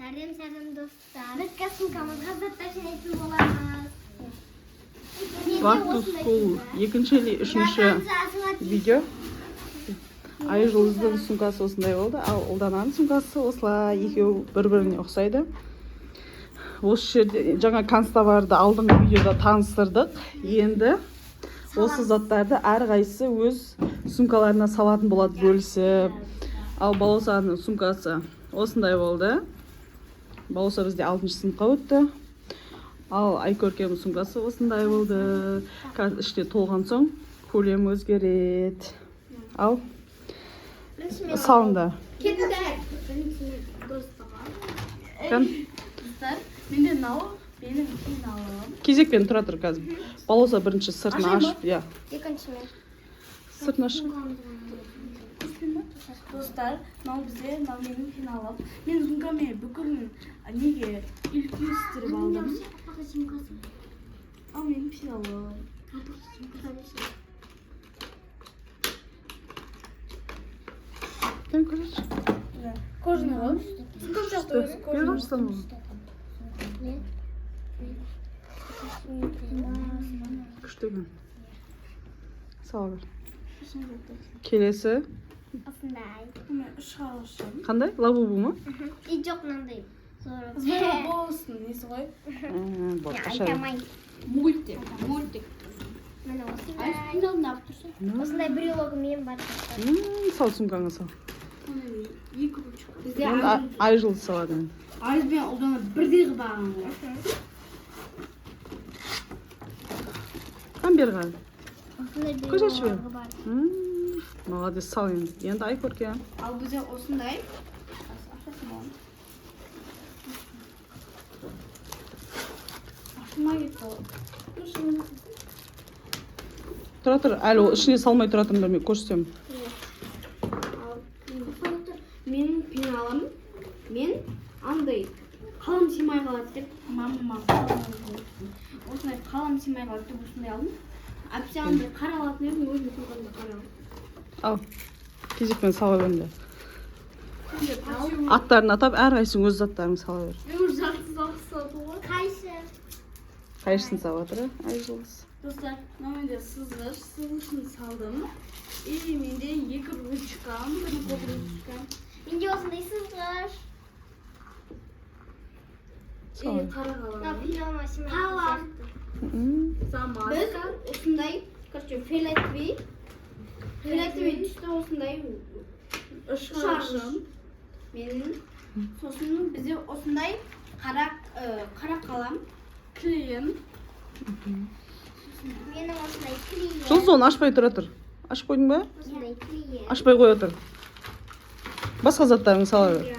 Сәлем достар. Біз косынкамызға заттар жинайтын боламыз. Back to school. Екінші или үшінші видео. Айжұлдыздың сумкасы осындай болды, ал Ұлдананың сумкасы осылай, екеуі бір-біріне ұқсайды. Осы жерде жаңа канцтоварды алдыңғы видеода таныстырдық. Енді осы заттарды әрқайсысы өз сумкаларына салатын болады бөлісіп. Ал Балаусаның сумкасы осындай болды. Балауса бізде 6-шы сыныпқа өтті. Ал Айкөркемнің сумкасы осындай болды. Қазір іште толған соң көлем өзгереді. Ал салында. Менде мынау менің финалым. Кезекпен тұра тұр қазір. Балауса бірінші сыртын ашып, Екінші мен. Сыртын ашып. Достар, мынау бізде, мынау менің финалым. Мен сумкаме бүкіл неге үлкейістіріп алдым. Ал менің финалым. Sen konuş. Кожаный ғой. Күштеген. Сау бер. Келесі. Осындай. Үш қарашым. Қандай? Лабубу ма? И жоқ мынандай. Зора болсын, несі ғой? Айтамайын. Мультик. Міне Ай, осындай. финалын алып тұрсың. Осындай брелогы мен бар. Сал сумкаңа сал. Екі ручка. Айжұлды салады. Айызбен Ұлдана бірдей қыбаған ғой. Қан бер ған. Осындай Көз ашып бер. брелогы бар. Молодец, сал енді. Енді Айкөрке. Ал бізде осындай. Ашылмай кетті ол. Тұра тұр, әлі ол ішіне салмай тұратырын да мен көрсетемін. Менің пеналым, мен андай қалам симай қалады деп мама осындай қалам симай қалады деп осындай алдым. Әпсе андай қаралатын едім, өзім тұрғанда қаралады. Ал, кезекпен сала беріңдер. Аттарын атап, әрқайсың өз заттарын сала бер. Мен уже жақсы салды ғой. Қайсы? Қайшысын сала тұр, Айжұлдыз. Достар, менде сызғышын салдым. И менде екі ручкам, бір көп ручкам. Менде осындай сызғыш. Сала. Қарағалам. Қалам. Замазка. Біз осындай, короче, фиолетовый түсті осындай Шаржым. менің. Сосын бізде осындай қара қалам. Клеен. Менің осындай клеен. Жұлдыз оны ашпай тұра тұр. Ашып қойдың ба? Осындай клеен. Ашпай қоя тұр. Басқа заттарын сала бер.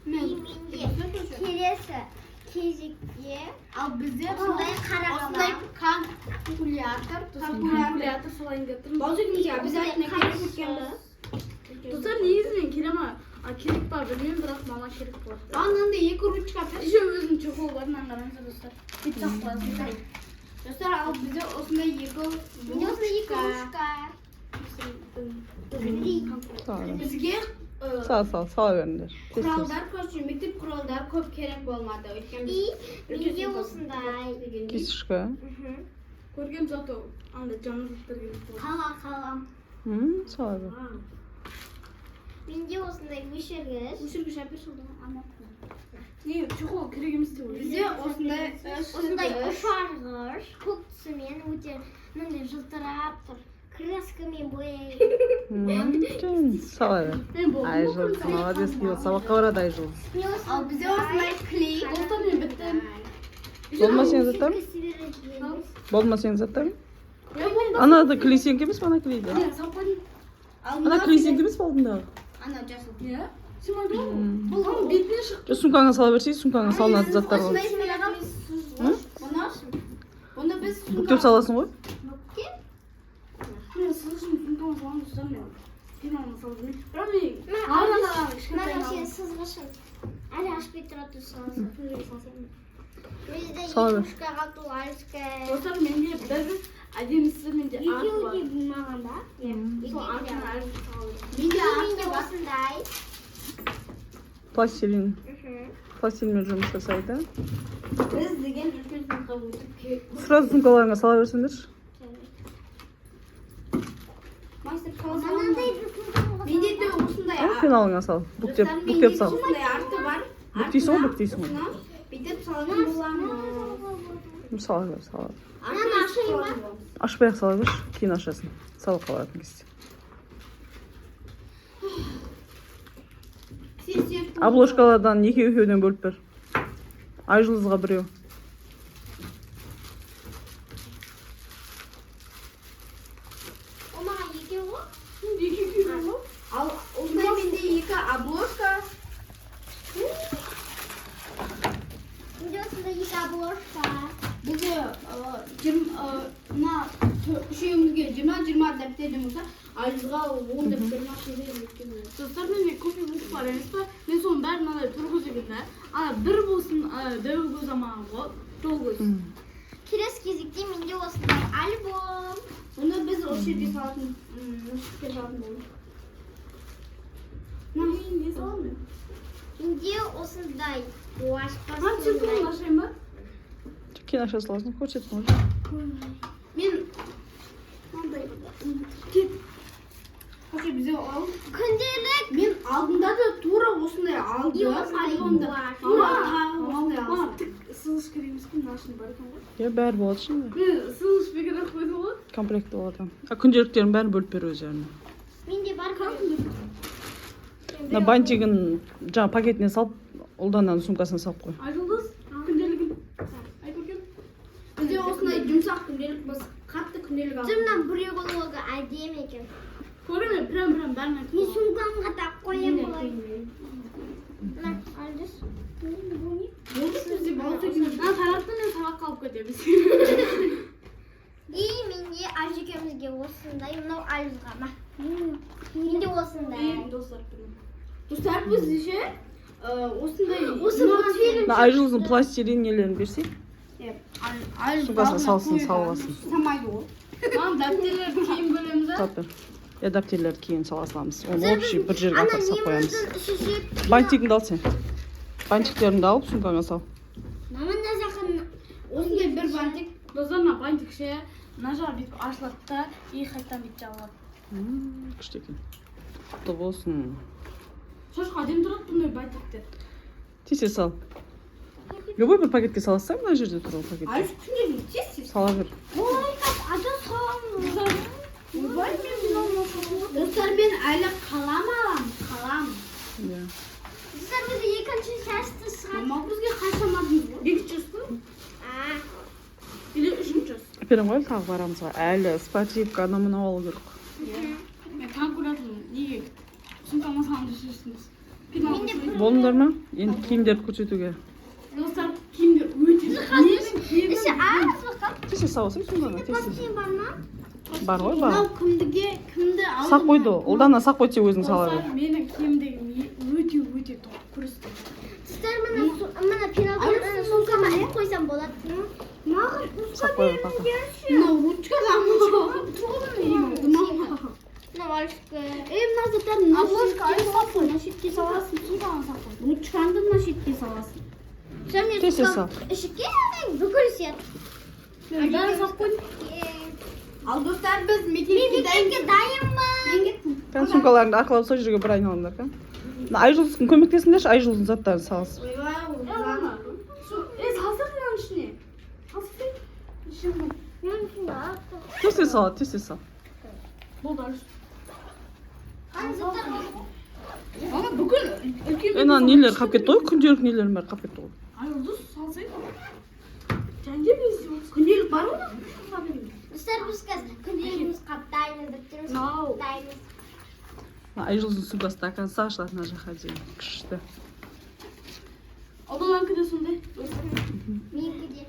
Менде келесі кезекте Ал бізде осындай қара осындай қалам. Калькулятор солайын деп тұрмын. Баузекімге обязательно керек еткенді. Достар, негізінен керек ма? Керек па білмеймін, бірақ мама керек болады. Анандай екі ручка бір. Еще өзінің чехол бар, мынаны қараңыздар достар. Бүйтіп сақ қоясыздар. Достар, ал бізде осындай екі Менде осындай екі ручка. Бізге Сала беріңдер. құралдар, короче, мектеп құралдар көп керек болмады. Өйткені И менде осындай. Кесішкі. Көрген зато андай жаңа заттар керек болады. Қалам. Сала бер. Менде осындай өшіргіш. өшіргіш әперші олды ма? Не, чехол керек емес деп ойлаймын. Бізде осындай ұшарғыш. Көк түсімен өте мындай жылтырап тұр. Краскамен бояйды. Сала бер. Айжұлдыз, молодец, сабаққа барады Айжұлдыз. Ал бізде осындай клей. Достар, мен біттім. Болды ма сенің заттарың? Болды ма сенің заттарың? Ана да клейсенкі емес па, ана клейді? Ана клейсенкі емес па алдындағы? Ана жасыл. Не? Симай ғой. Бұл бетіне шық. Сумкаңа сала берсей, сумкаңа салынатын заттар болады. Бұны біз Бүктеп саласың ғой? Мен сызғышын сумкама салам достар, мен финалына салдым. Бірақ мен Мына сен сызғышын. Әлі ашпай тұра тұрсың. Бізде Сала бер. екі ручка қалды, Айжка. достар, менде бір әдемісі менде арты Екеуі бар. де болмаған ба? Сол артына альбом салып. Менде Менде арты бар. осындай. пластилинмен жұмыс жасайды. Біз деген үлкен сыныпқа өтіп Сразу сумкаларыңа сала берсеңдерші. мастер Мынандай менде де осындай Пеналыңа сал. Бүктеп сал. осындай арты бар. Бүктейсің ғой, бүктейсің ғой. Бүйтіп салатын боламыз. Сала бер, сала. Мынаны ашайын ба? Ашпай ақ сала берші, кейін ашасың. Сала қалатын кезде. Обложкалардан екеуден бөліп бер. Айжұлдызға біреу. О маған екеу ғой? Ал осындай менде екі обложка. Менде осындай екі обложка. Бізде мына үшеумізге 20 дәптерден болса, Айжұлдызға 10 дәптерін ашып беремін. Достар, менде көпе ұлт бар емес па? Мен соның бәрін мынадай тұрғызып едім. Ана бір болсын, дәу көз амаған ғой, жол көз. Келесі кезекте менде осындай альбом. Оны біз осы жерге салатын боламыз. Не саламын? Менде осындай Ан циркулын ашайын ба? Кейін аша саласың, көрсетің ғой. Мен мынандай кет. Қошы бізде алып. күнделік Мен алдында да тура осындай алды. альбомда. Осындай алды. Сылыш керек емес пе? Нашын бар екен ғой. Бәрі болады шынында. Мен сылыш бекер қойды ғой. Комплект болады. Күнделіктерін бәрін бөліп бер өздеріне. менде бар Бантигін жаңа пакетіне салып, ұлданнан сумкасына салып қой. Айжұлдыз, күнделігін. Айт өкен. Бізде осындай жұмсақ күнделік біз қатты күнделік алдық. Жымнан біреу болуға әдемі екен. Көрі мен прям бәрін Мен айтып. сумкамға тақып қоямын ғой. Мына алдыз. Болды бізде балты Ана тарапты мен сабақ қалып кетеміз. И менде ажекемізге осындай, мынау альбомға ма. Менде осындай. Достар бізде осындай Осы мультфильм. Айжұлдыздың пластилин нелерін берсей, сумкасына салсын, салғасын. самайды ғой. Маған дәптерлерді кейін бөлеміз а? Тап бер. Дәптерлерді кейін сала саламыз. Оны общий бір жерге Ана апарсақ қоямыз. неміздің шешек. Бантигіңді ал сен. Бантиктеріңді алып сумкаңа сал. Маманда жақын. Осындай бір бантик. Достар, мына бантик ше, мына жағы бүйтіп ашылады да, и қайтадан бүйтіп жабылады. Күшті екен. Құтты болсын. Шошқа әдемі тұрады бұндай бантиктер. Тесе сал. Любой бір пакетке саласаң, мына жерде тұр ол пакетке. Айыз күнделік тез. Сала бер. Ой, ада сам. Достар, мен әлі қалам аламын. Қалам. Иә. Сіздер бізде екінші шашты шығады. Мама бізге қашамадыңыз ғой. Екінші жүз или үшінші жүз. Әперем ғой, тағы барамыз ғой. Әлі спортивка, ана мынау алу керек. Мен конкурентім, неге сумкама салымды шештіңіз? Болыңдар ма? Енді киімдерді көрсетуге. Достар, киімдер өте. Іші аз баққа. Тесе саласың сумкаңа, тесе. Пластин бар ма? Бар ғой, бар. Мынау кімді алдым. Сақ қойды, ұлданнан сақ қойды өзің сала бер. Менің киімдегім өте тоқ күрісті. Сіздер мына пеналдың сумкама іліп қойсам болады. Маған Сақ қойды, бақа. Мынау ручкадан мына альбомға. мына заттар мына шетке саласың. Ручкаңды мына шетке саласың. Тесе сал. Ішікке бүкіл сет. Бәрін сақ қойдым. Ал достар, біз Мен мектепке мектепке дайынмын. Мен кеттім. Пен сумкаларыңды арқалап сол жерге бір айналыңдар, ка? Айжұлдыздың көмектесіңдерші, Айжұлдыздың заттарын салсын. Салсақ мынаның ішіне. Тесе сал, тесе сал. Болды әлі. Ана бүкіл үлкен Ана нелер қап кетті ғой, күнделік нелерін бәрі қап кетті ғой. Айылдыз салсайын. Жәнде безі болсын. күнделік бар ма? Сіздер біз қазір күнделігіміз қаптаймыз, дәптеріміз қаптаймыз. Айжұлдыздың сумкасы да оказывается ашылады мына жаққа дейін. Күшті. Одананкі де сондай. Менікі де.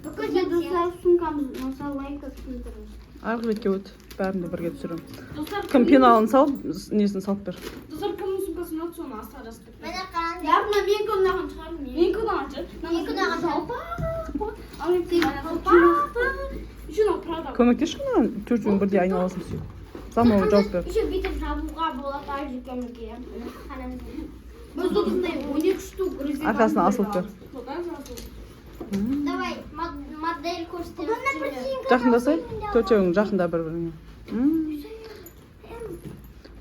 Бүкіл Бізде сет. достар сумкамыз мысалы лайка түсіндіріңіз. Арғы бетке өт, бәрін де бірге түсіремін. Достар, Кім пеналын салып, несін салып бер. Достар, кімнің сумкасын алып, соны астына жазып кетті. Міне қараңыз. Я мына мен көмнағын шығармын. Мен күн ағаншы. Мен күн ағаншы. Ал мен Üçünü Prada. Көмектесші маған төртеуің бірдей айналасын сүйіп. Самого жауап бер. Еще бүйтіп жабуға болады, ажы көмекке. Біз осындай 12 штук резинка. Арқасына асылып бер. Давай, модель көрсетеміз. Жақындасай, төртеуің жақында бір-біріңе.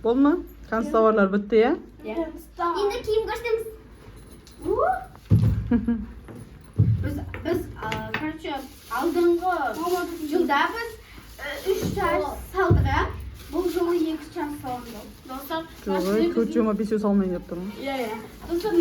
Болды ма? Канцтоварлар бітті, иә? Енді киім көрсетеміз. Biz короче алдыңғы жылда biz 3 час салдық, ә? Бұл жылы 2 час салынды. Dostlar, Жоқ, төртеуіме бесеу салмайын деп тұрмын. Ya ya. Достар,